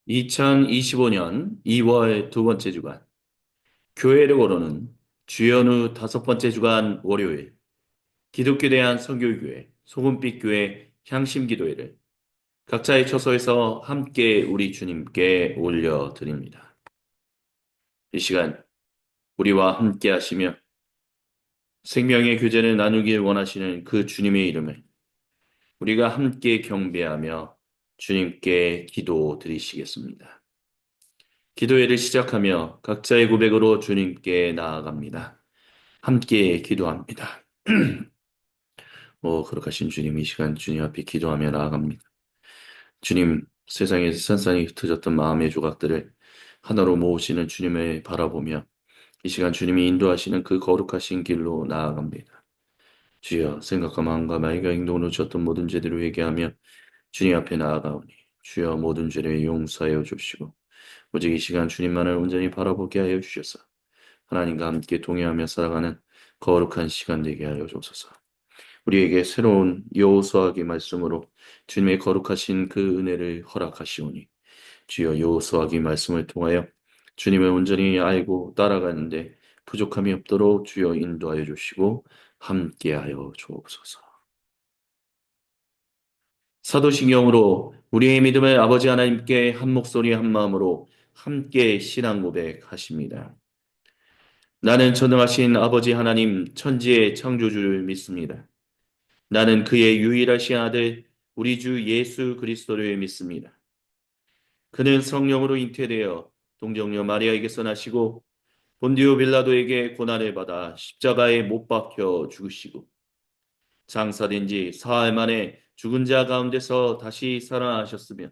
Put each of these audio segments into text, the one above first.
2025년 2월 두 번째 주간, 교회를 거르는 주연후 다섯 번째 주간 월요일, 기독교 대한 선교교회, 소금빛 교회 향심기도회를 각자의 처소에서 함께 우리 주님께 올려드립니다. 이 시간 우리와 함께 하시며 생명의 교제를 나누길 원하시는 그 주님의 이름을 우리가 함께 경배하며 주님께 기도 드리시겠습니다. 기도회를 시작하며 각자의 고백으로 주님께 나아갑니다. 함께 기도합니다. 거룩하신 주님, 이 시간 주님 앞에 기도하며 나아갑니다. 주님, 세상에서 산산이 흩어졌던 마음의 조각들을 하나로 모으시는 주님을 바라보며 이 시간 주님이 인도하시는 그 거룩하신 길로 나아갑니다. 주여, 생각과 마음과 말과 행동으로 졌던 모든 죄들을 회개하며 주님 앞에 나아가오니 주여 모든 죄를 용서하여 주시고 오직 이 시간 주님만을 온전히 바라보게 하여 주셔서 하나님과 함께 동행하며 살아가는 거룩한 시간 되게 하여 주옵소서. 우리에게 새로운 여호수아기 말씀으로 주님의 거룩하신 그 은혜를 허락하시오니 주여 여호수아기 말씀을 통하여 주님을 온전히 알고 따라가는데 부족함이 없도록 주여 인도하여 주시고 함께하여 주옵소서. 사도신경으로 우리의 믿음을 아버지 하나님께 한 목소리 한 마음으로 함께 신앙 고백하십니다. 나는 전능하신 아버지 하나님 천지의 창조주를 믿습니다. 나는 그의 유일하신 아들 우리 주 예수 그리스도를 믿습니다. 그는 성령으로 잉태되어 동정녀 마리아에게서 나시고 본디오 빌라도에게 고난을 받아 십자가에 못 박혀 죽으시고 장사된 지 사흘 만에 죽은 자 가운데서 다시 살아나셨으며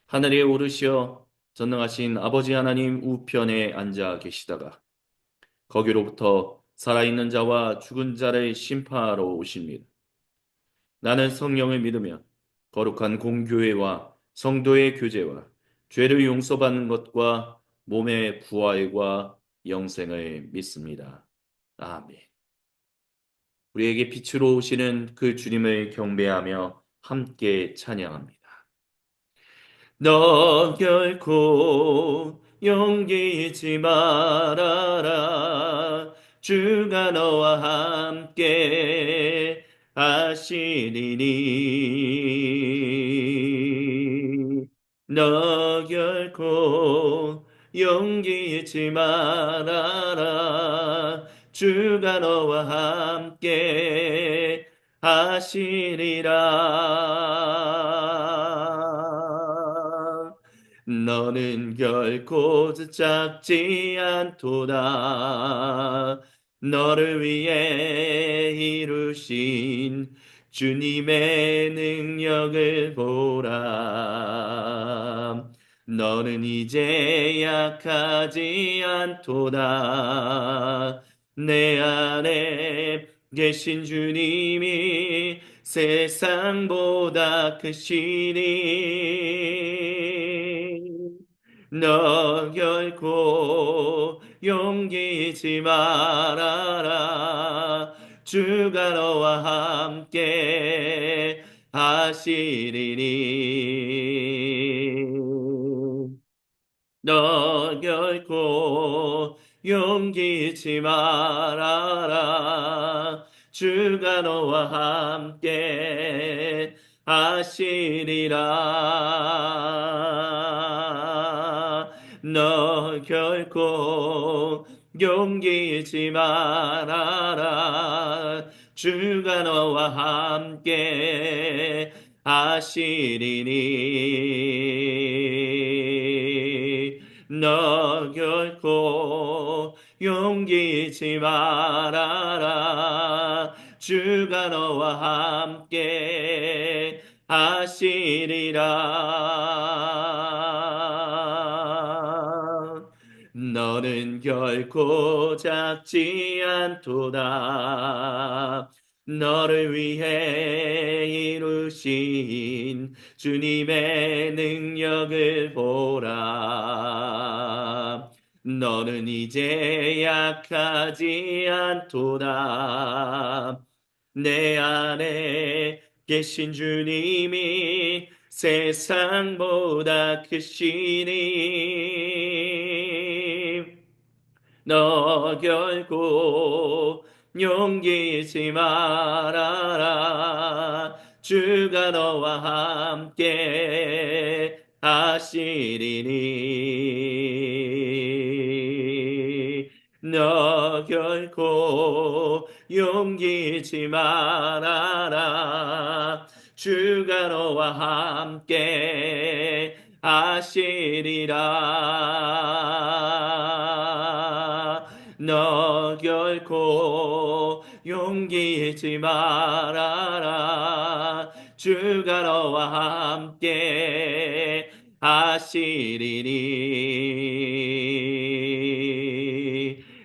하늘에 오르시어 전능하신 아버지 하나님 우편에 앉아 계시다가 거기로부터 살아있는 자와 죽은 자를 심판하러 오십니다. 나는 성령을 믿으며 거룩한 공교회와 성도의 교제와 죄를 용서받는 것과 몸의 부활과 영생을 믿습니다. 아멘. 우리에게 빛으로 오시는 그 주님을 경배하며 함께 찬양합니다. 너 결코 용기 잃지 말아라. 주가 너와 함께 하시리니. 너 결코 용기 잃지 말아라. 주가 너와 함께 하시리라. 너는 결코 작지 않도다. 너를 위해 이루신 주님의 능력을 보라. 너는 이제 약하지 않도다. 내 안에 계신 주님이 세상보다 크시니 너 결코 용기 잃지 말아라. 주가 너와 함께 하시리니 너 결코 용기 잃지 말아라. 주가 너와 함께 하시리라. 너 결코 용기 잃지 말아라. 주가 너와 함께 하시리니 너 결코 용기 잃지 말아라. 주가 너와 함께 하시리라. 너는 결코 작지 않도다. 너를 위해 이루신 주님의 능력을 보라. 너는 이제 약하지 않도다. 내 안에 계신 주님이 세상보다 크시니 너 결코 용기 잃지 말아라. 주가 너와 함께 하시리니 너 결코 용기 잃지 말아라. 주가 너와 함께 하시리라. 너 결코 용기 잃지 말아라. 주가 너와 함께 하시리니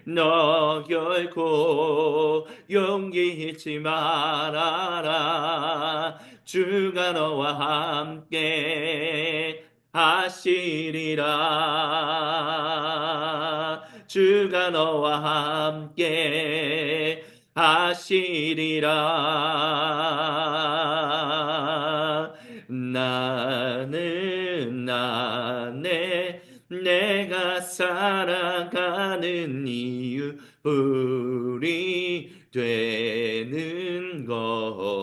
너 결코 용기 잃지 말아라. 주가 너와 함께 하시리라. 주가 너와 함께 하시리라. 나는 안에 내가 살아가는 이유 불이 되는 것.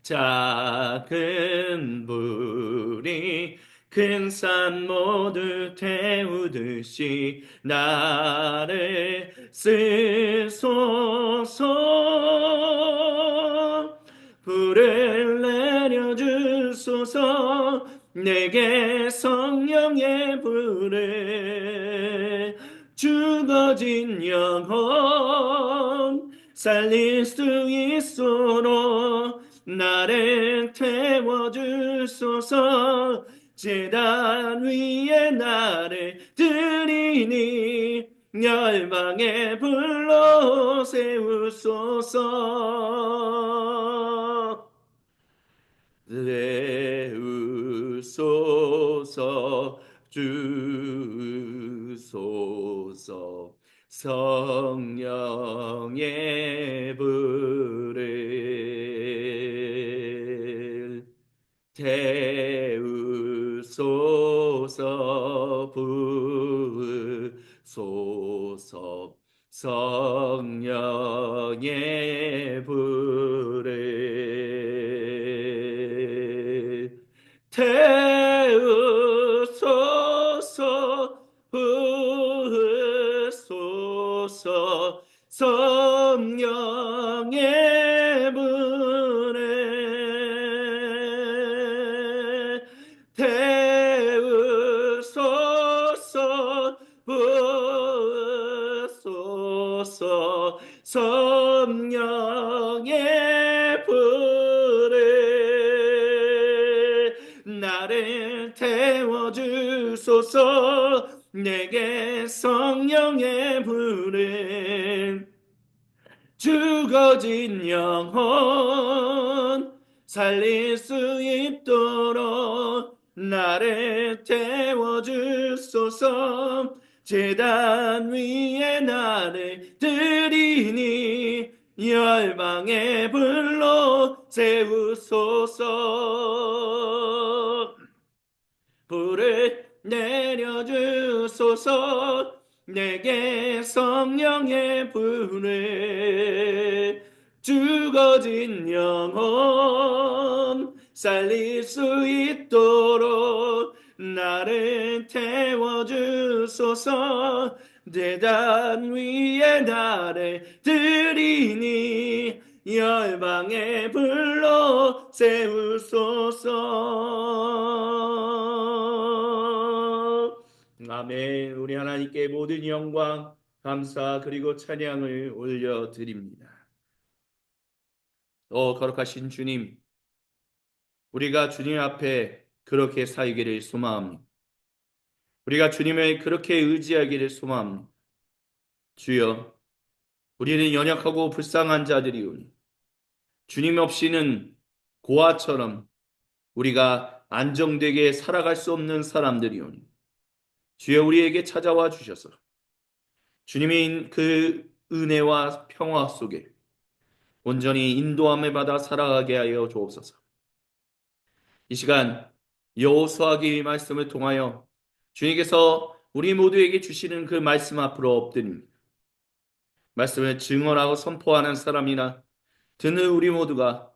작은 불이 큰 산 모두 태우듯이 나를 쓰소서. 불을 내려주소서. 내게 성령의 불을 죽어진 영혼 살릴 수 있도록 나를 태워주소서. 제단 위에 나를 드리니 열방의 불로 세우소서. 세우소서. 주소서. 성령의 불을 태우소서. 부으소서. 성령의 불을 태우소서. 부으소서. 성령의 불에 태우소서. 부으소서. 성령의 불에 나를 태워주소서. 내게 성령의 불을 죽어진 영혼 살릴 수 있도록 나를 태워주소서. 제단 위에 나를 드리니 열방의 불로 세우소서. 불을 내려주소서. 내게 성령의 불을 죽어진 영혼 살릴 수 있도록 나를 태워주소서. 제단 위에 나를 드리니 열방의 불로 세우소서. 아멘. 우리 하나님께 모든 영광, 감사 그리고 찬양을 올려드립니다. 거룩하신 주님, 우리가 주님 앞에 그렇게 살기를 소망합니다. 우리가 주님을 그렇게 의지하기를 소망합니다. 주여, 우리는 연약하고 불쌍한 자들이오니 주님 없이는 고아처럼 우리가 안정되게 살아갈 수 없는 사람들이오니 주여 우리에게 찾아와 주셔서 주님의 그 은혜와 평화 속에 온전히 인도함을 받아 살아가게 하여 주옵소서. 이 시간 여호수아기 말씀을 통하여 주님께서 우리 모두에게 주시는 그 말씀 앞으로 엎드립니다. 말씀을 증언하고 선포하는 사람이나 듣는 우리 모두가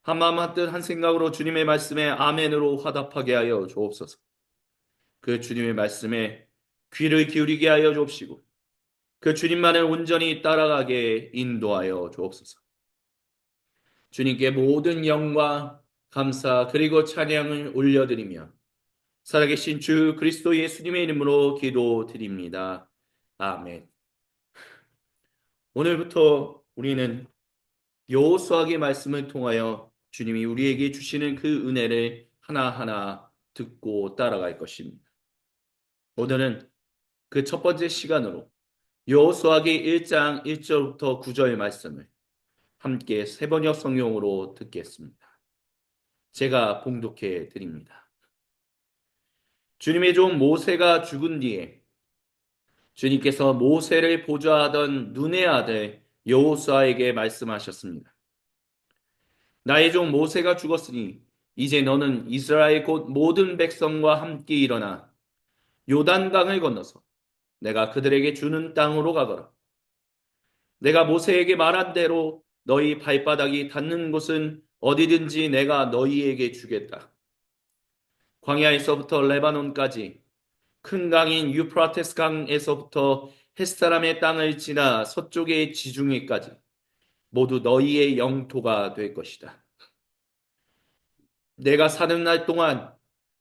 한마음 한뜻 한 생각으로 주님의 말씀에 아멘으로 화답하게 하여 주옵소서. 그 주님의 말씀에 귀를 기울이게 하여 주옵시고 그 주님만을 온전히 따라가게 인도하여 주옵소서. 주님께 모든 영광, 감사 그리고 찬양을 올려드리며 살아계신 주 그리스도 예수님의 이름으로 기도드립니다. 아멘. 오늘부터 우리는 여호수아의 말씀을 통하여 주님이 우리에게 주시는 그 은혜를 하나하나 듣고 따라갈 것입니다. 오늘은 그 첫 번째 시간으로 여호수아기 1장 1절부터 9절 말씀을 함께 세번역 성경으로 듣겠습니다. 제가 봉독해 드립니다. 주님의 종 모세가 죽은 뒤에 주님께서 모세를 보좌하던 눈의 아들 여호수아에게 말씀하셨습니다. 나의 종 모세가 죽었으니 이제 너는 이스라엘 곧 모든 백성과 함께 일어나 요단강을 건너서 내가 그들에게 주는 땅으로 가거라. 내가 모세에게 말한 대로 너희 발바닥이 닿는 곳은 어디든지 내가 너희에게 주겠다. 광야에서부터 레바논까지 큰 강인 유프라테스 강에서부터 햇사람의 땅을 지나 서쪽의 지중해까지 모두 너희의 영토가 될 것이다. 내가 사는 날 동안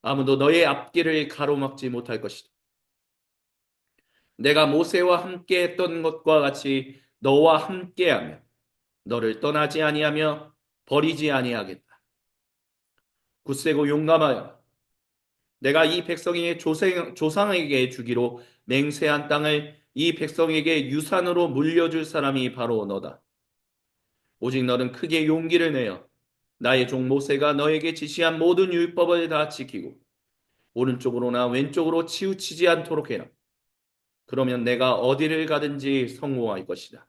아무도 너의 앞길을 가로막지 못할 것이다. 내가 모세와 함께 했던 것과 같이 너와 함께하며 너를 떠나지 아니하며 버리지 아니하겠다. 굳세고 용감하여 내가 이 백성의 조상에게 주기로 맹세한 땅을 이 백성에게 유산으로 물려줄 사람이 바로 너다. 오직 너는 크게 용기를 내어 나의 종 모세가 너에게 지시한 모든 율법을 다 지키고 오른쪽으로나 왼쪽으로 치우치지 않도록 해라. 그러면 내가 어디를 가든지 성공할 것이다.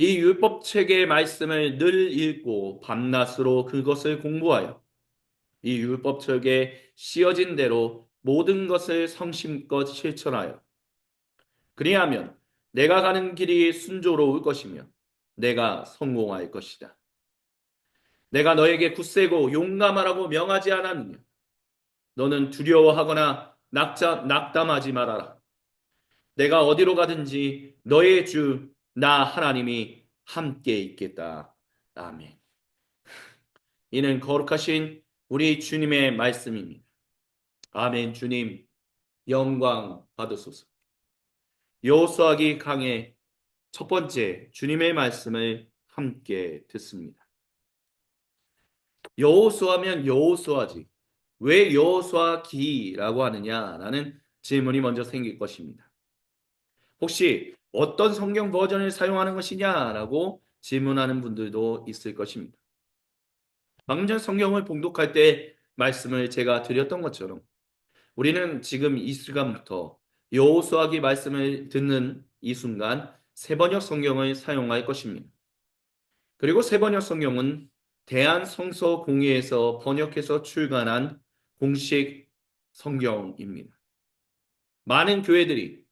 이 율법책의 말씀을 늘 읽고 밤낮으로 그것을 공부하여 이 율법책에 씌어진 대로 모든 것을 성심껏 실천하여 그리하면 내가 가는 길이 순조로울 것이며 내가 성공할 것이다. 내가 너에게 굳세고 용감하라고 명하지 않았느냐? 너는 두려워하거나 낙담하지 말아라. 내가 어디로 가든지 너의 주 나 하나님이 함께 있겠다. 아멘. 이는 거룩하신 우리 주님의 말씀입니다. 아멘. 주님 영광 받으소서. 여호수아기 강의 첫 번째 주님의 말씀을 함께 듣습니다. 여호수아면 여호수아지 왜 여호수아기라고 하느냐라는 질문이 먼저 생길 것입니다. 혹시 어떤 성경 버전을 사용하는 것이냐라고 질문하는 분들도 있을 것입니다. 방금 전 성경을 봉독할 때 말씀을 제가 드렸던 것처럼 우리는 지금 이 시간부터 여호수아기 말씀을 듣는 이 순간 세번역 성경을 사용할 것입니다. 그리고 세번역 성경은 대한성서공회에서 번역해서 출간한 공식 성경입니다. 많은 교회들이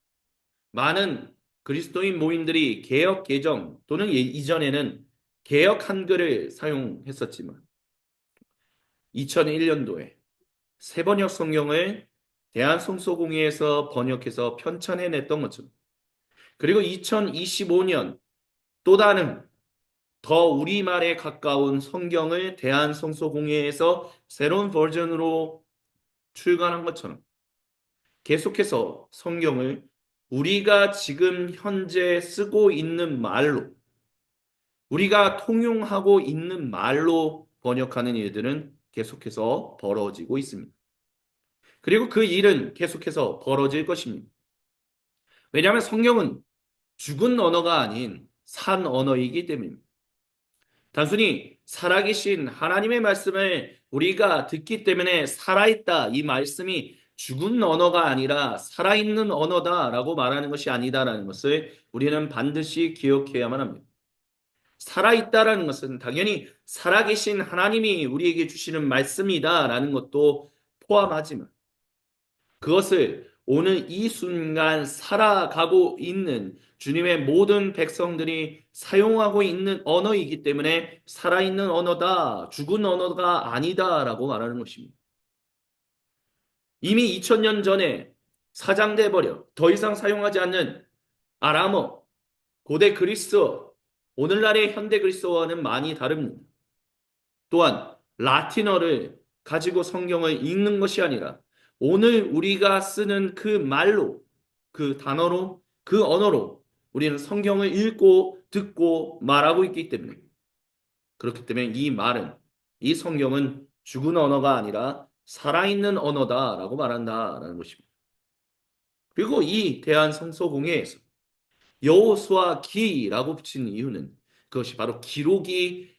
많은 그리스도인 모임들이 개역 개정 또는 이전에는 개역 한글을 사용했었지만 2001년도에 세번역 성경을 대한성서공회에서 번역해서 편찬해냈던 것처럼 그리고 2025년 또 다른 더 우리말에 가까운 성경을 대한성서공회에서 새로운 버전으로 출간한 것처럼 계속해서 성경을 우리가 지금 현재 쓰고 있는 말로 우리가 통용하고 있는 말로 번역하는 일들은 계속해서 벌어지고 있습니다. 그리고 그 일은 계속해서 벌어질 것입니다. 왜냐하면 성경은 죽은 언어가 아닌 산 언어이기 때문입니다. 단순히 살아계신 하나님의 말씀을 우리가 듣기 때문에 살아있다 이 말씀이 죽은 언어가 아니라 살아있는 언어다라고 말하는 것이 아니다라는 것을 우리는 반드시 기억해야만 합니다. 살아있다라는 것은 당연히 살아계신 하나님이 우리에게 주시는 말씀이다라는 것도 포함하지만 그것을 오늘 이 순간 살아가고 있는 주님의 모든 백성들이 사용하고 있는 언어이기 때문에 살아있는 언어다, 죽은 언어가 아니다라고 말하는 것입니다. 이미 2000년 전에 사장돼 버려 더 이상 사용하지 않는 아람어, 고대 그리스어, 오늘날의 현대 그리스어와는 많이 다릅니다. 또한 라틴어를 가지고 성경을 읽는 것이 아니라 오늘 우리가 쓰는 그 말로, 그 단어로, 그 언어로 우리는 성경을 읽고 듣고 말하고 있기 때문에 그렇기 때문에 이 말은 이 성경은 죽은 언어가 아니라 살아있는 언어다라고 말한다라는 것입니다. 그리고 이 대한 성서공회에서 여호수아 기라고 붙인 이유는 그것이 바로 기록이기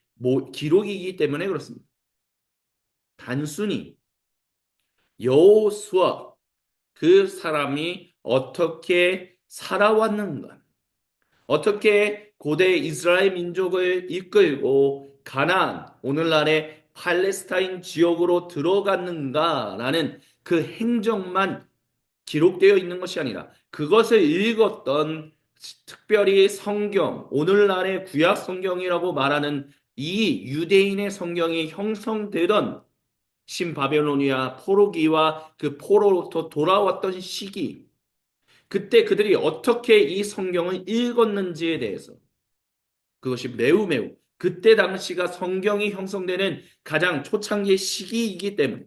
때문에 그렇습니다. 단순히 여호수아 그 사람이 어떻게 살아왔는가, 어떻게 고대 이스라엘 민족을 이끌고 가나안, 오늘날의 팔레스타인 지역으로 들어갔는가라는 그 행적만 기록되어 있는 것이 아니라 그것을 읽었던 특별히 성경, 오늘날의 구약 성경이라고 말하는 이 유대인의 성경이 형성되던 신바벨로니아 포로기와 그 포로로부터 돌아왔던 시기, 그때 그들이 어떻게 이 성경을 읽었는지에 대해서 그것이 매우 그때 당시가 성경이 형성되는 가장 초창기 시기이기 때문에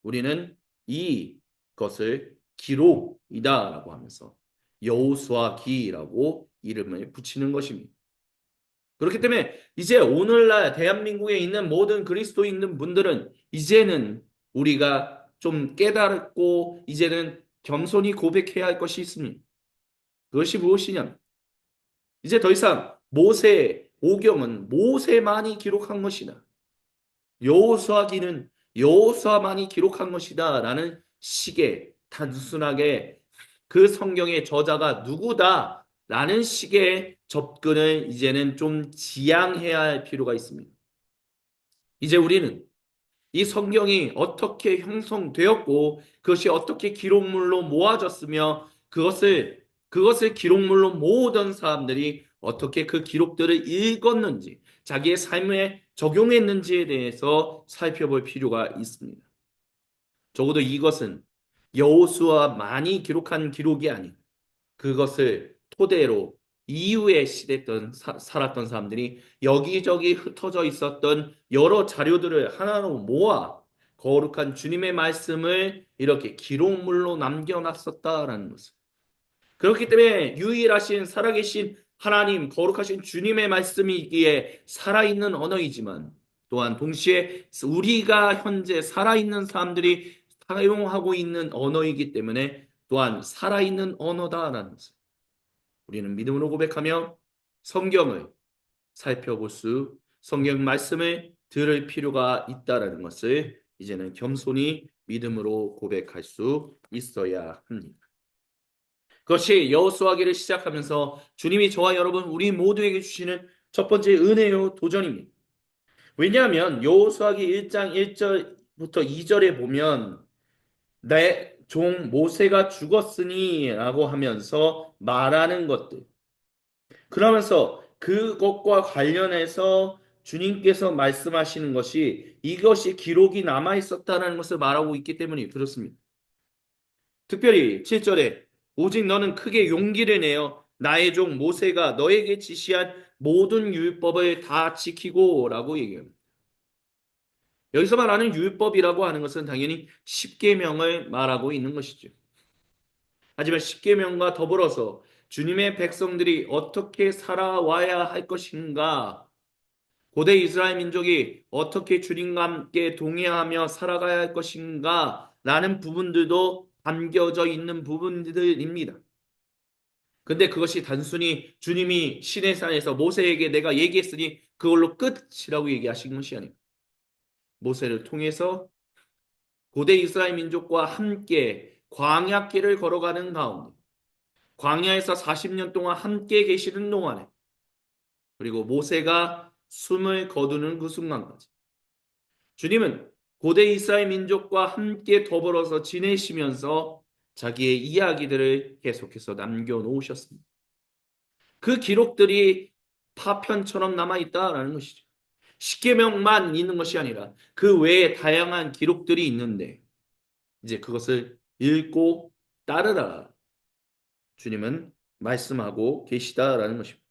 우리는 이것을 기록이다라고 하면서 여호수아기라고 이름을 붙이는 것입니다. 그렇기 때문에 이제 오늘날 대한민국에 있는 모든 그리스도인 분들은 이제는 우리가 좀 깨달았고 이제는 겸손히 고백해야 할 것이 있습니다. 그것이 무엇이냐? 이제 더 이상 모세 오경은 모세만이 기록한 것이다. 여호수아기는 여호수아만이 기록한 것이다라는 식의 단순하게 그 성경의 저자가 누구다라는 식의 접근을 이제는 좀 지양해야 할 필요가 있습니다. 이제 우리는 이 성경이 어떻게 형성되었고 그것이 어떻게 기록물로 모아졌으며 그것을 기록물로 모으던 사람들이 어떻게 그 기록들을 읽었는지 자기의 삶에 적용했는지에 대해서 살펴볼 필요가 있습니다. 적어도 이것은 여호수아만이 기록한 기록이 아닌 그것을 토대로 이후에 살았던 사람들이 여기저기 흩어져 있었던 여러 자료들을 하나로 모아 거룩한 주님의 말씀을 이렇게 기록물로 남겨놨었다라는 것을. 그렇기 때문에 유일하신 살아계신 하나님, 거룩하신 주님의 말씀이기에 살아있는 언어이지만 또한 동시에 우리가 현재 살아있는 사람들이 사용하고 있는 언어이기 때문에 또한 살아있는 언어다라는 것을. 우리는 믿음으로 고백하며 성경을 성경 말씀을 들을 필요가 있다라는 것을 이제는 겸손히 믿음으로 고백할 수 있어야 합니다. 그것이 여호수아기를 시작하면서 주님이 저와 여러분 우리 모두에게 주시는 첫 번째 은혜요 도전입니다. 왜냐하면 여호수아기 1장 1절부터 2절에 보면 내 종 모세가 죽었으니 라고 하면서 말하는 것들, 그러면서 그것과 관련해서 주님께서 말씀하시는 것이 이것이 기록이 남아 있었다는 것을 말하고 있기 때문에 그렇습니다. 특별히 7절에 오직 너는 크게 용기를 내어 나의 종 모세가 너에게 지시한 모든 율법을 다 지키고 라고 얘기합니다. 여기서 말하는 율법이라고 하는 것은 당연히 십계명을 말하고 있는 것이죠. 하지만 십계명과 더불어서 주님의 백성들이 어떻게 살아와야 할 것인가, 고대 이스라엘 민족이 어떻게 주님과 함께 동행하며 살아가야 할 것인가 라는 부분들도 담겨져 있는 부분들입니다. 근데 그것이 단순히 주님이 시내산에서 모세에게 내가 얘기했으니 그걸로 끝이라고 얘기하신 것이 아니고 모세를 통해서 고대 이스라엘 민족과 함께 광야길을 걸어가는 가운데 광야에서 40년 동안 함께 계시는 동안에 그리고 모세가 숨을 거두는 그 순간까지 주님은 고대 이스라엘 민족과 함께 더불어서 지내시면서 자기의 이야기들을 계속해서 남겨놓으셨습니다. 그 기록들이 파편처럼 남아있다라는 것이죠. 십계명만 있는 것이 아니라 그 외에 다양한 기록들이 있는데 이제 그것을 읽고 따르라. 주님은 말씀하고 계시다라는 것입니다.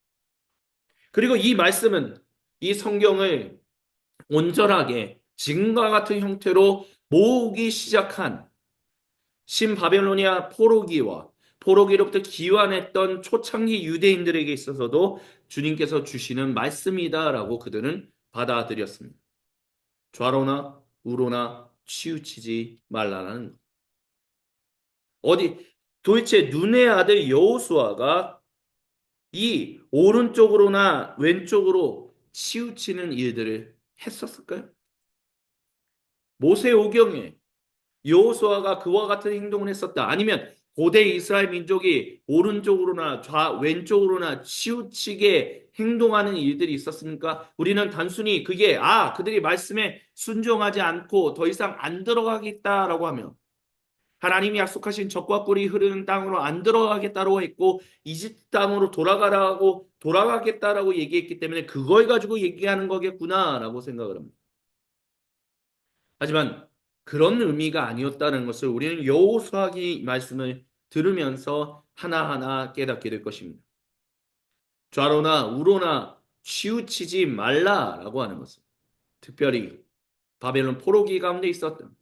그리고 이 말씀은 이 성경을 온전하게 지금과 같은 형태로 모으기 시작한 신바벨로니아 포로기와 포로기로부터 기환했던 초창기 유대인들에게 있어서도 주님께서 주시는 말씀이다라고 그들은 받아들였습니다. 좌로나 우로나 치우치지 말라는 것. 어디 도대체 눈의 아들 여호수아가 이 오른쪽으로나 왼쪽으로 치우치는 일들을 했었을까요? 모세오경에 여호수아가 그와 같은 행동을 했었다. 아니면 고대 이스라엘 민족이 오른쪽으로나 왼쪽으로나 치우치게 행동하는 일들이 있었습니까? 우리는 단순히 그게 그들이 말씀에 순종하지 않고 더 이상 안 들어가겠다라고 하며 하나님이 약속하신 적과 꿀이 흐르는 땅으로 안 들어가겠다고 했고 이집트 땅으로 돌아가겠다라고 얘기했기 때문에 그걸 가지고 얘기하는 거겠구나라고 생각을 합니다. 하지만 그런 의미가 아니었다는 것을 우리는 여호수아기 말씀을 들으면서 하나하나 깨닫게 될 것입니다. 좌로나 우로나 치우치지 말라라고 하는 것은 특별히 바벨론 포로기 가운데 있었던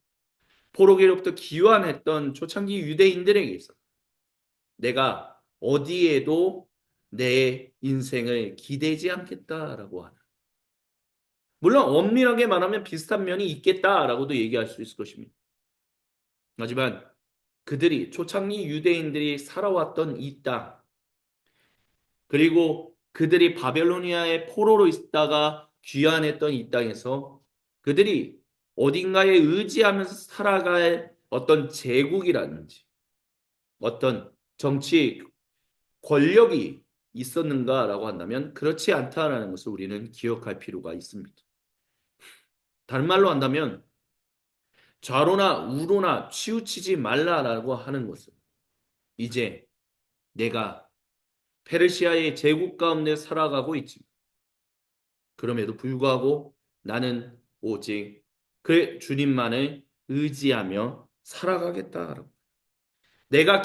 포로기로부터 귀환했던 초창기 유대인들에게 있어 내가 어디에도 내 인생을 기대지 않겠다라고 하는 물론 엄밀하게 말하면 비슷한 면이 있겠다라고도 얘기할 수 있을 것입니다. 하지만 그들이 초창기 유대인들이 살아왔던 이 땅, 그리고 그들이 바벨로니아의 포로로 있다가 귀환했던 이 땅에서 그들이 어딘가에 의지하면서 살아갈 어떤 제국이라든지 어떤 정치 권력이 있었는가라고 한다면 그렇지 않다라는 것을 우리는 기억할 필요가 있습니다. 다른 말로 한다면 좌로나 우로나 치우치지 말라라고 하는 것은 이제 내가 페르시아의 제국 가운데 살아가고 있지. 그럼에도 불구하고 나는 오직 그 주님만을 의지하며 살아가겠다. 내가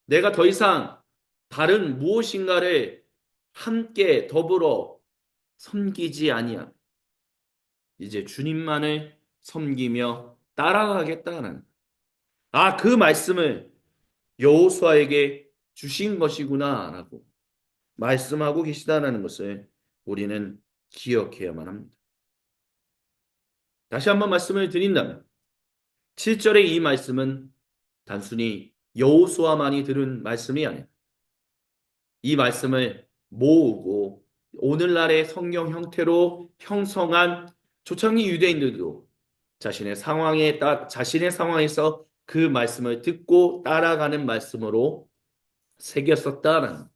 내가 더 이상 다른 무엇인가를 함께 더불어 섬기지 아니함. 이제 주님만을 섬기며 따라가겠다는 그 말씀을 여호수아에게 주신 것이구나라고 말씀하고 계시다는 것을 우리는 기억해야만 합니다. 다시 한번 말씀을 드린다면 7절의 이 말씀은 단순히 여호수아만이 들은 말씀이 아니라 이 말씀을 모으고 오늘날의 성경 형태로 형성한 초창기 유대인들도 자신의 상황에서 그 말씀을 듣고 따라가는 말씀으로 새겼었다는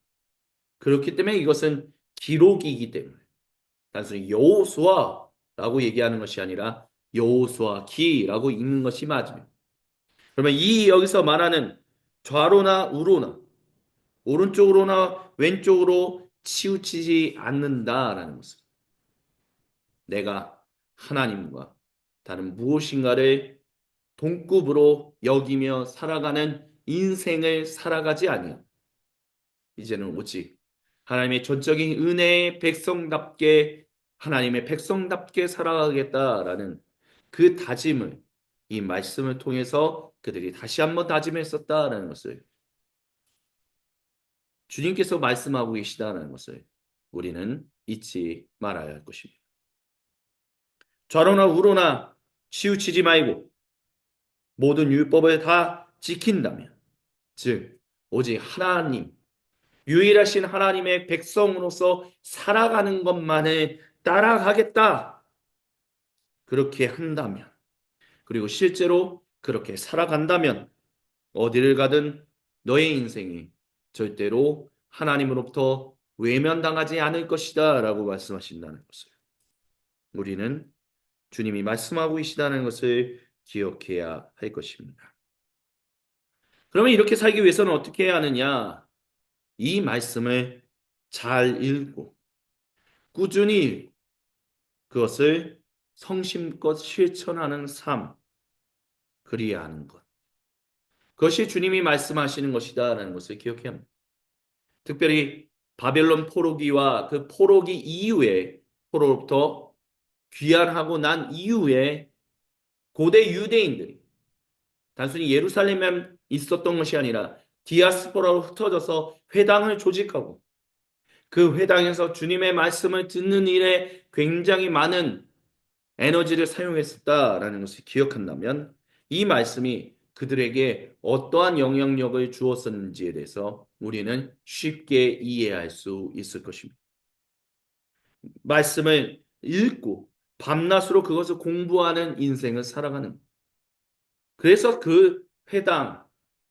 그렇기 때문에 이것은 기록이기 때문에 단순히 여호수아라고 얘기하는 것이 아니라 여호수아기라고 읽는 것이 맞습니다. 그러면 이 여기서 말하는 좌로나 우로나 오른쪽으로나 왼쪽으로 치우치지 않는다라는 것은 내가 하나님과 다른 무엇인가를 동급으로 여기며 살아가는 인생을 살아가지 아니하 이제는 오직 하나님의 전적인 은혜의 백성답게 하나님의 백성답게 살아가겠다라는 그 다짐을 이 말씀을 통해서 그들이 다시 한번 다짐했었다라는 것을 주님께서 말씀하고 계시다는 것을 우리는 잊지 말아야 할 것입니다. 좌로나 우로나 치우치지 말고 모든 율법을 다 지킨다면 즉 오직 하나님 유일하신 하나님의 백성으로서 살아가는 것만을 따라가겠다. 그렇게 한다면 그리고 실제로 그렇게 살아간다면 어디를 가든 너의 인생이 절대로 하나님으로부터 외면당하지 않을 것이다 라고 말씀하신다는 것을 우리는 주님이 말씀하고 계시다는 것을 기억해야 할 것입니다. 그러면 이렇게 살기 위해서는 어떻게 해야 하느냐? 이 말씀을 잘 읽고 꾸준히 그것을 성심껏 실천하는 삶, 그리야 하는 것. 그것이 주님이 말씀하시는 것이다라는 것을 기억해야 합니다. 특별히 바벨론 포로기와 그 포로기 이후에 포로로부터 귀환하고 난 이후에 고대 유대인들이 단순히 예루살렘에 있었던 것이 아니라 디아스포라로 흩어져서 회당을 조직하고 그 회당에서 주님의 말씀을 듣는 일에 굉장히 많은 에너지를 사용했었다라는 것을 기억한다면 이 말씀이 그들에게 어떠한 영향력을 주었었는지에 대해서 우리는 쉽게 이해할 수 있을 것입니다. 말씀을 읽고 밤낮으로 그것을 공부하는 인생을 살아가는. 그래서 그 회당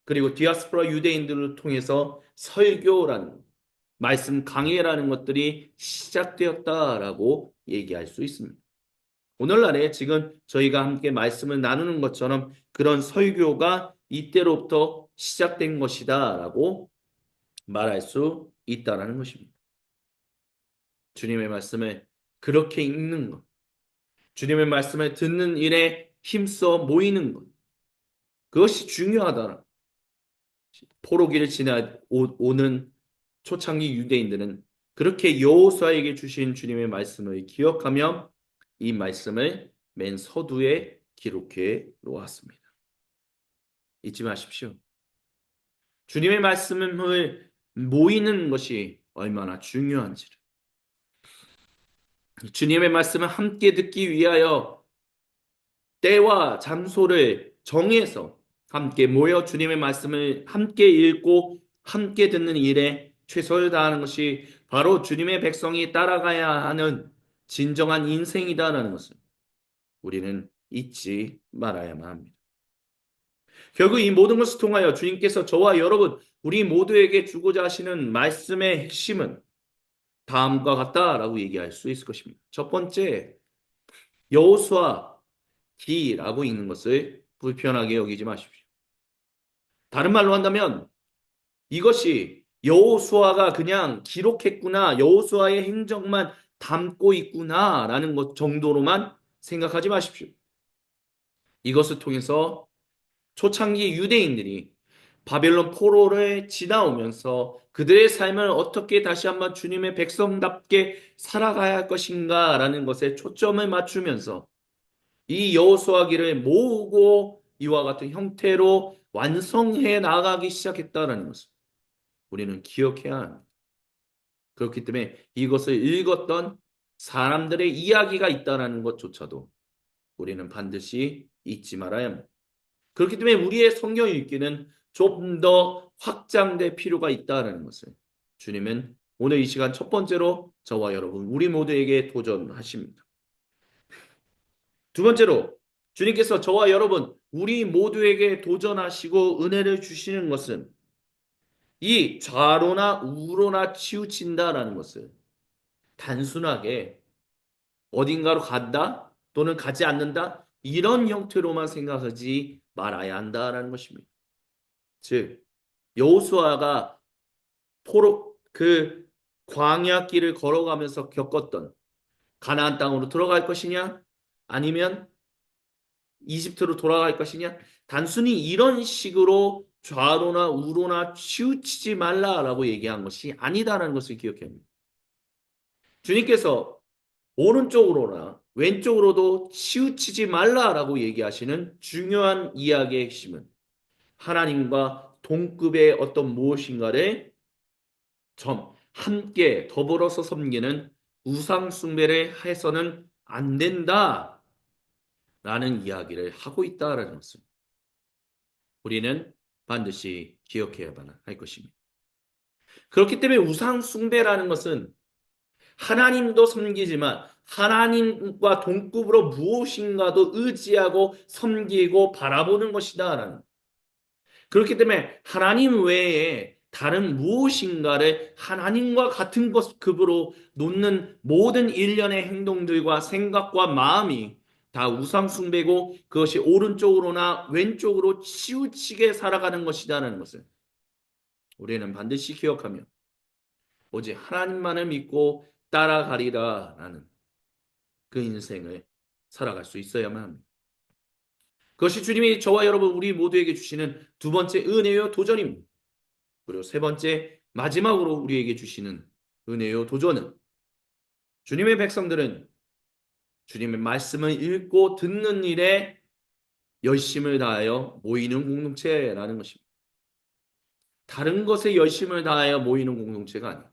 그리고 디아스포라 유대인들을 통해서 설교라는 말씀 강해라는 것들이 시작되었다라고 얘기할 수 있습니다. 오늘날에 지금 저희가 함께 말씀을 나누는 것처럼 그런 설교가 이때로부터 시작된 것이다라고 말할 수 있다라는 것입니다. 주님의 말씀을 그렇게 읽는 것, 주님의 말씀을 듣는 일에 힘써 모이는 것, 그것이 중요하다. 포로기를 지나 오는 초창기 유대인들은 그렇게 여호수아에게 주신 주님의 말씀을 기억하며 이 말씀을 맨 서두에 기록해 놓았습니다. 잊지 마십시오. 주님의 말씀을 모이는 것이 얼마나 중요한지를. 주님의 말씀을 함께 듣기 위하여 때와 장소를 정해서 함께 모여 주님의 말씀을 함께 읽고 함께 듣는 일에 최선을 다하는 것이 바로 주님의 백성이 따라가야 하는 진정한 인생이다라는 것을 우리는 잊지 말아야만 합니다. 결국 이 모든 것을 통하여 주님께서 저와 여러분, 우리 모두에게 주고자 하시는 말씀의 핵심은 다음과 같다라고 얘기할 수 있을 것입니다. 첫 번째, 여호수아 기라고 읽는 것을 불편하게 여기지 마십시오. 다른 말로 한다면 이것이 여호수아가 그냥 기록했구나, 여호수아의 행적만 담고 있구나라는 것 정도로만 생각하지 마십시오. 이것을 통해서 초창기 유대인들이 바벨론 포로를 지나오면서 그들의 삶을 어떻게 다시 한번 주님의 백성답게 살아가야 할 것인가라는 것에 초점을 맞추면서 이 여호수아기를 모으고 이와 같은 형태로 완성해 나가기 시작했다는 것을 우리는 기억해야 합니다. 그렇기 때문에 이것을 읽었던 사람들의 이야기가 있다는 것조차도 우리는 반드시 잊지 말아야 합니다. 그렇기 때문에 우리의 성경 읽기는 좀 더 확장될 필요가 있다는 것을 주님은 오늘 이 시간 첫 번째로 저와 여러분 우리 모두에게 도전하십니다. 두 번째로 주님께서 저와 여러분 우리 모두에게 도전하시고 은혜를 주시는 것은 이 좌로나 우로나 치우친다라는 것을 단순하게 어딘가로 간다 또는 가지 않는다 이런 형태로만 생각하지 말아야 한다라는 것입니다. 즉 여호수아가 포로 그 광야 길을 걸어가면서 겪었던 가나안 땅으로 들어갈 것이냐 아니면 이집트로 돌아갈 것이냐 단순히 이런 식으로 좌로나 우로나 치우치지 말라라고 얘기한 것이 아니다라는 것을 기억해야 합니다. 주님께서 오른쪽으로나 왼쪽으로도 치우치지 말라라고 얘기하시는 중요한 이야기의 핵심은 하나님과 동급의 어떤 무엇인가를 함께 더불어서 섬기는 우상 숭배를 해서는 안 된다라는 이야기를 하고 있다라는 것을 우리는 반드시 기억해야 할 것입니다. 그렇기 때문에 우상 숭배라는 것은 하나님도 섬기지만 하나님과 동급으로 무엇인가도 의지하고 섬기고 바라보는 것이다라는. 그렇기 때문에 하나님 외에 다른 무엇인가를 하나님과 같은 급으로 놓는 모든 일련의 행동들과 생각과 마음이 다 우상숭배고 그것이 오른쪽으로나 왼쪽으로 치우치게 살아가는 것이라는 것을 우리는 반드시 기억하며 오직 하나님만을 믿고 따라가리라라는 그 인생을 살아갈 수 있어야만 합니다. 그것이 주님이 저와 여러분 우리 모두에게 주시는 두 번째 은혜요 도전입니다. 그리고 세 번째 마지막으로 우리에게 주시는 은혜요 도전은 주님의 백성들은 주님의 말씀을 읽고 듣는 일에 열심을 다하여 모이는 공동체라는 것입니다. 다른 것에 열심을 다하여 모이는 공동체가 아니에요.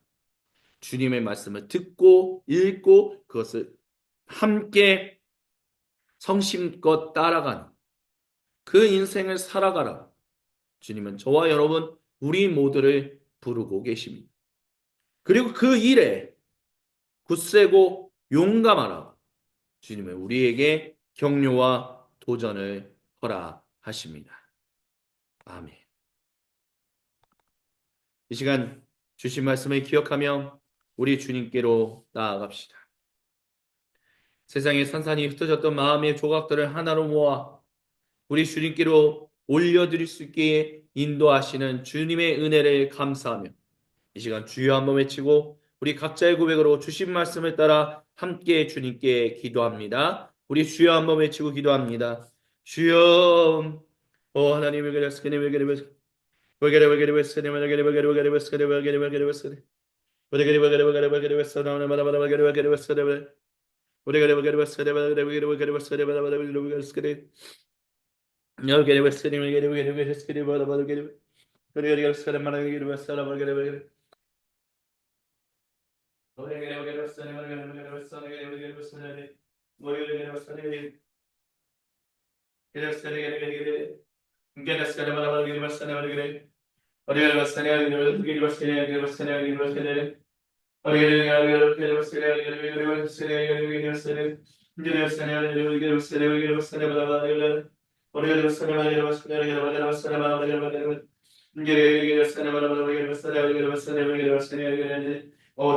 주님의 말씀을 듣고 읽고 그것을 함께 성심껏 따라가는 그 인생을 살아가라. 주님은 저와 여러분 우리 모두를 부르고 계십니다. 그리고 그 일에 굳세고 용감하라. 주님은 우리에게 격려와 도전을 허락하십니다. 아멘. 이 시간 주신 말씀을 기억하며 우리 주님께로 나아갑시다. 세상에 산산이 흩어졌던 마음의 조각들을 하나로 모아 우리 주님께로 올려드릴 수 있게 인도하시는 주님의 은혜를 감사하며 이 시간 주여 한번 외치고 우리 각자의 고백으로 주신 말씀을 따라 함께 주님께 기도합니다. 우리 주여 한번 외치고 기도합니다. 주여 하나님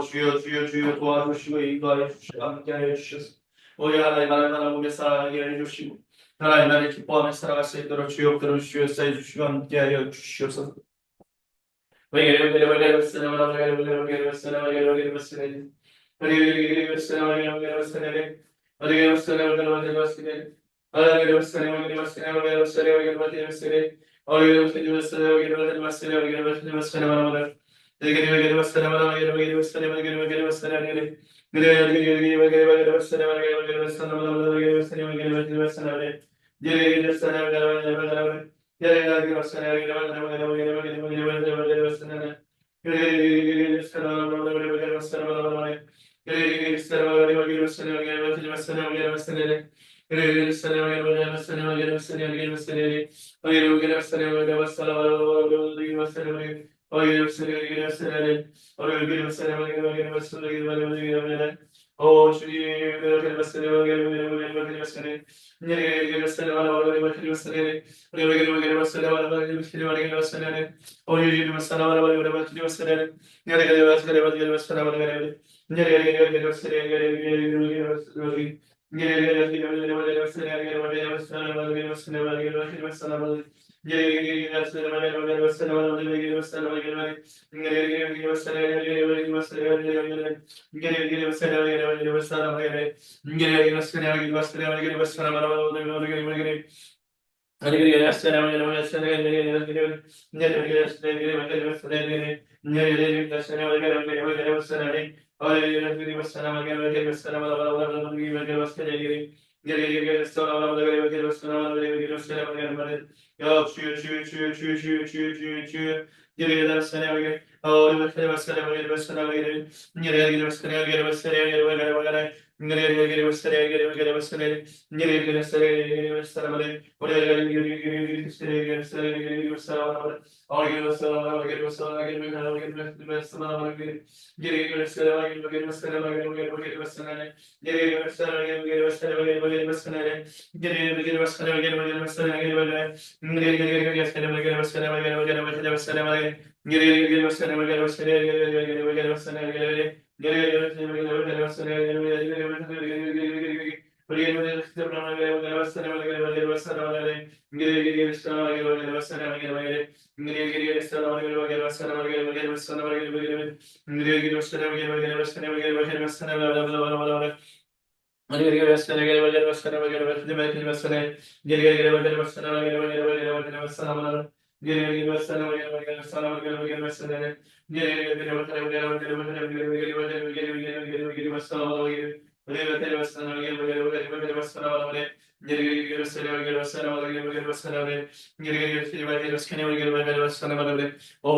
주여 주여 주여 도와주시고 인도하여 주시고 함께하여 주셔서 오늘 하나님 나라 보며 살아가게 해주시고 하나님 나를 기뻐하며 살아갈 수 있도록 주여 끌어주시옵소서 해주시고 함께하여 주시옵소서.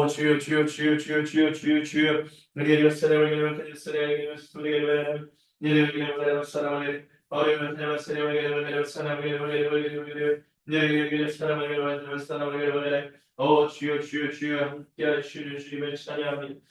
주여 주여 주여 주여 주여 주여 주여 주여 주여 주여 함께 하시는 주님을 찬양합니다.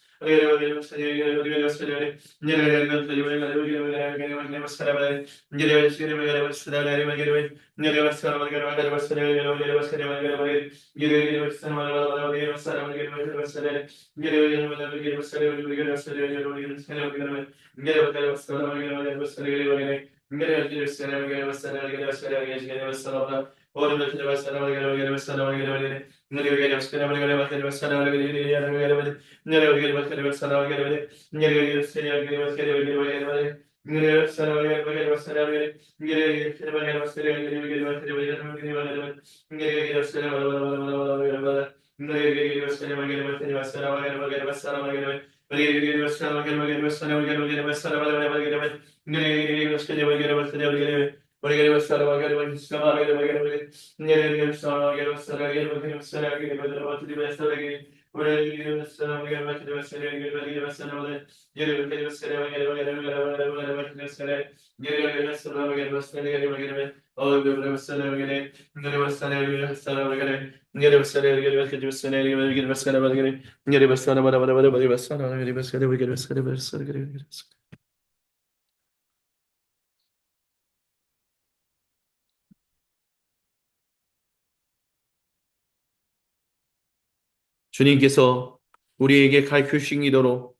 주님께서 우리에게 가르치신 기도로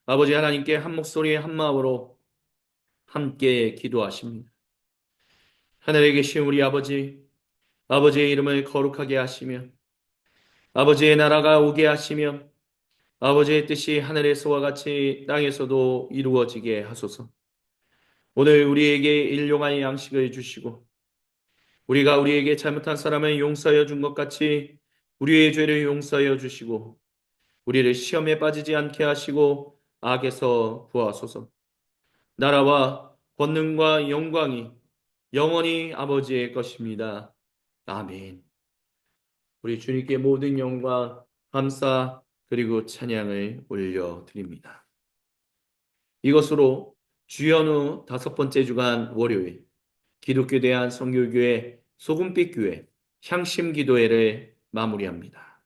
아버지 하나님께 한 목소리 한 마음으로 함께 기도하십니다. 하늘에 계신 우리 아버지, 아버지의 이름을 거룩하게 하시며 아버지의 나라가 오게 하시며 아버지의 뜻이 하늘에서와 같이 땅에서도 이루어지게 하소서. 오늘 우리에게 일용할 양식을 주시고 우리가 우리에게 잘못한 사람을 용서하여 준 것 같이 우리의 죄를 용서하여 주시고 우리를 시험에 빠지지 않게 하시고 악에서 구하소서. 나라와 권능과 영광이 영원히 아버지의 것입니다. 아멘. 우리 주님께 모든 영광, 감사 그리고 찬양을 올려드립니다. 이것으로 주연후 5번째 주간 월요일 기독교 대한 선교교회 소금빛 교회 향심기도회를 마무리합니다.